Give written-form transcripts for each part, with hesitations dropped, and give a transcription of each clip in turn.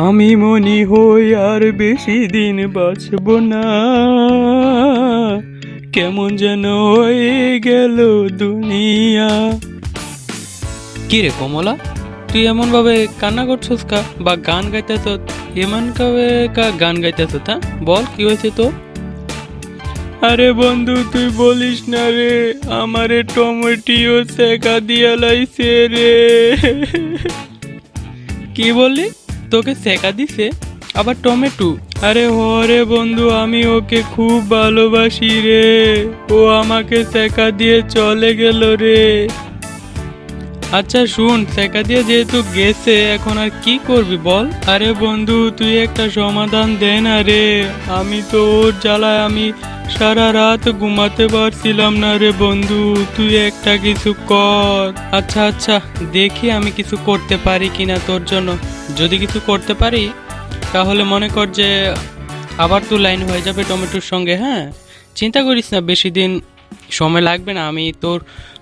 আমি মনি হই আর বেশি দিন বাঁচব না, কেমন যেন হয়ে গেল দুনিয়া। কি রে কমলা, তুই এমন ভাবে কান্না করছস কা বা গান গাইতেছ? এমন ভাবে গান গাইতেছ? তা বল কি হয়েছে তো? আরে বন্ধু তুই বলিস না রে, আমারে টমেটিও সেকা দিয়া লাইছে রে। কি বললি? তোকে সেকা দিছে? আবার টমেটো? আরে হরে বন্ধু, আমি ওকে খুব ভালোবাসি রে, ও আমাকে সেকা দিয়ে চলে গেল রে। আচ্ছা শুন, সেকা দিয়ে যেহেতু গেছে এখন আর কি করবি বল? আরে বন্ধু তুই একটা সমাধান দে না রে, আমি তো ওর জ্বালায় আমি সারা রাত ঘুমাতে পারছিলাম না রে বন্ধু, তুই একটা কিছু কর। আচ্ছা আচ্ছা, দেখি আমি কিছু করতে পারি কিনা তোর জন্য। যদি কিছু করতে পারি তাহলে মনে কর যে আবার তুই লাইন হয়ে যাবে টমেটোর সঙ্গে। হ্যাঁ, চিন্তা করিস না, বেশি দিন সময় লাগবে না। আমি তোর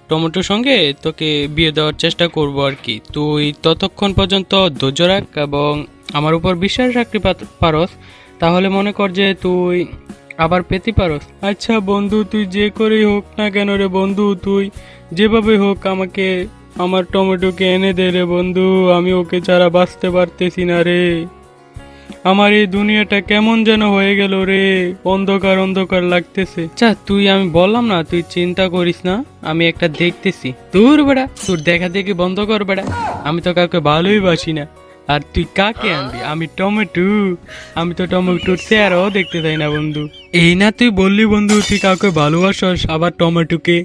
টমেটোর সঙ্গে তোকে বিয়ে দেওয়ার চেষ্টা করব আর কি। তুই ততক্ষণ পর্যন্ত ধৈর্য রাখ এবং আমার উপর বিশ্বাস রাখতে পারস, তাহলে মনে কর যে তুই আবার পেতে পারস। আচ্ছা বন্ধু, তুই যে করেই হোক না কেন রে বন্ধু, তুই যেভাবে হোক আমাকে আমার টমেটোকে এনে দে রে বন্ধু, আমি ওকে ছাড়া বাঁচতে পারতেছি না রে। আমার এই দুনিয়াটা কেমন যেন হয়ে গেল রে, অন্ধকার অন্ধকার লাগতেছে। আচ্ছা তুই, আমি বললাম না তুই চিন্তা করিস না, আমি একটা দেখতেছি। তোর বেড়া, তোর দেখা দেখি বন্ধ কর বেড়া, আমি তো কাউকে ভালোই বাসি না। আর তুই কাকে আনবি? আমি টমেটো? আমি তো টমেটোর চেহারাও দেখতে চাই না বন্ধু। এই না তুই বললি বন্ধু তুই কাউকে ভালোবাসস, আবার টমেটোকে?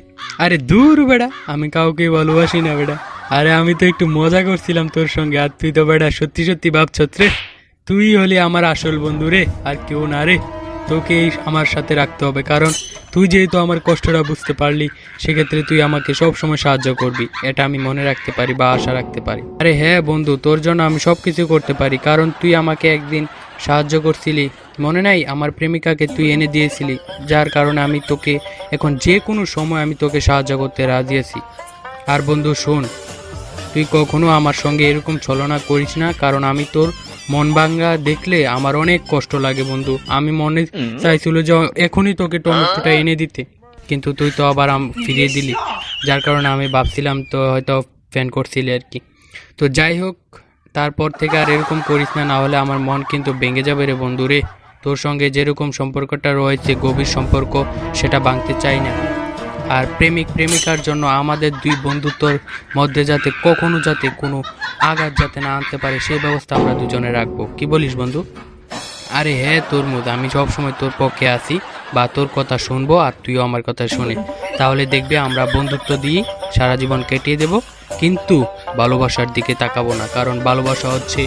আরে দূর বেড়া, আমি কাউকে ভালোবাসি না বেড়া। আরে আমি তো একটু মজা করছিলাম তোর সঙ্গে, আর তুই তো বেড়া সত্যি সত্যি ভাবছস রে। তুই হলি আমার আসল বন্ধু রে, আর কেউ না রে। তোকেই আমার সাথে রাখতে হবে, কারণ তুই যেহেতু আমার কষ্টটা বুঝতে পারলি, সেক্ষেত্রে তুই আমাকে সব সময় সাহায্য করবি, এটা আমি মনে রাখতে পারি বা আশা রাখতে পারি। আরে হ্যাঁ বন্ধু, তোর জন্য আমি সব কিছু করতে পারি, কারণ তুই আমাকে একদিন সাহায্য করছিলি, মনে নাই? আমার প্রেমিকাকে তুই এনে দিয়েছিলি, যার কারণে আমি তোকে এখন যে কোনো সময় আমি তোকে সাহায্য করতে রাজি আছি। আর বন্ধু শোন, তুই কখনো আমার সঙ্গে এরকম ছলনা করিস না, কারণ আমি তোর মন ভাঙ্গা দেখলে আমার অনেক কষ্ট লাগে বন্ধু। আমি মনে চাইছিল যে এখনই তোকে টমেটোটা এনে দিতে, কিন্তু তুই তো আবার ফিরিয়ে দিলি, যার কারণে আমি ভাবছিলাম তো হয়তো ফ্যান করছিলি আর কি। তো যাই হোক, তারপর থেকে আর এরকম করিস না, না হলে আমার মন কিন্তু ভেঙে যাবে রে বন্ধু রে। তোর সঙ্গে যেরকম সম্পর্কটা রয়েছে, গভীর সম্পর্ক, সেটা ভাঙতে চাই না। আর প্রেমিক প্রেমিকার জন্য আমাদের দুই বন্ধুত্বর মধ্যে যাতে কখনো যাতে কোনো আঘাত যাতে না আনতে পারে, সেই ব্যবস্থা আমরা দুজনে রাখবো। কি বলিস বন্ধু? আরে হ্যাঁ তরমুজ, আমি সবসময় তোর পক্ষে আছি বা তোর কথা শুনবো, আর তুইও আমার কথা শুনে, তাহলে দেখবে আমরা বন্ধুত্ব দিয়ে সারা জীবন কেটিয়ে দেব, কিন্তু ভালোবাসার দিকে তাকাবো না, কারণ ভালোবাসা হচ্ছে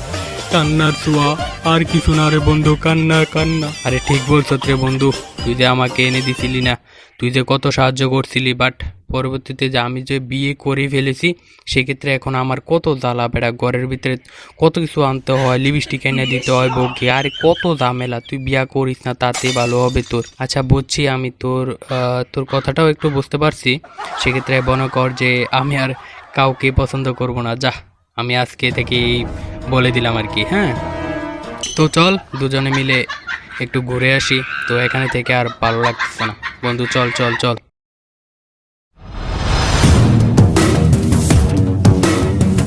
কান্নার ছোঁয়া, আর কিছু না রে বন্ধু, কান্না কান্না। আরে ঠিক বলছ রে বন্ধু, তুই যে আমাকে এনে দিছিলি না, তুই যে কত সাহায্য করছিলি, বাট পরবর্তীতে যে আমি যে বিয়ে করে ফেলেছি, সেক্ষেত্রে এখন আমার কত জ্বালা বেড়া, ঘরের ভিতরে কত কিছু আনতে হয়, লিপস্টিক এনে দিতে হয় বউকে, আরে কত ঝামেলা। তুই বিয়া করিস না, তাতে ভালো হবে তোর। আচ্ছা বুঝছি, আমি তোর কথাটাও একটু বুঝতে পারছি। সেক্ষেত্রে মনে কর যে আমি আর কাউকে পছন্দ করব না, যা, আমি আজকে থেকেই বলে দিলাম আর কি। হ্যাঁ, তো চল দুজনে মিলে একটু ঘুরে আসি, তো এখানে থেকে আর ভালো লাগতেছে না বন্ধু, চল চল চল।